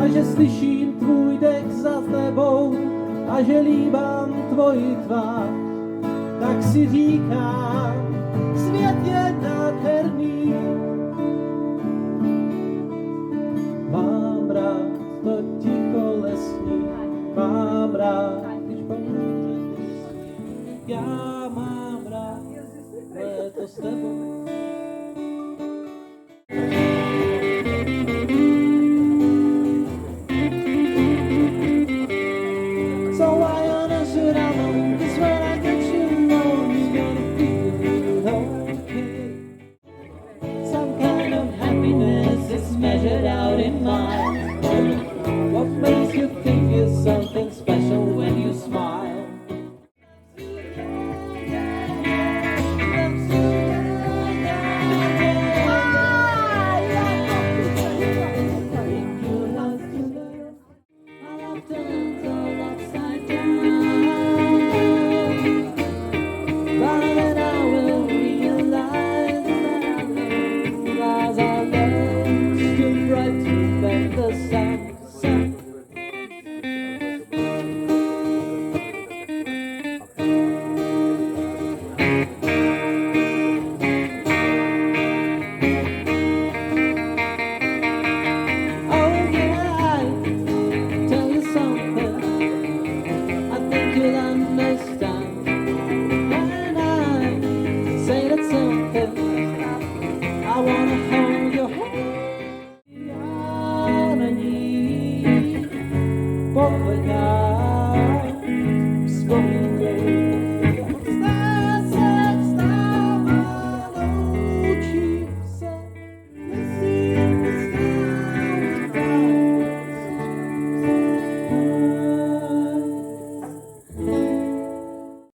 a že slyším tvůj dech za tebou a že líbám tvoji tvár, tak si říkám, svět je nádherný. Mám rád to ticho lesní, mám rád, když já mám rád léto s tebou. Measured out in mind. What makes you think you're something special when you smile? Pochleká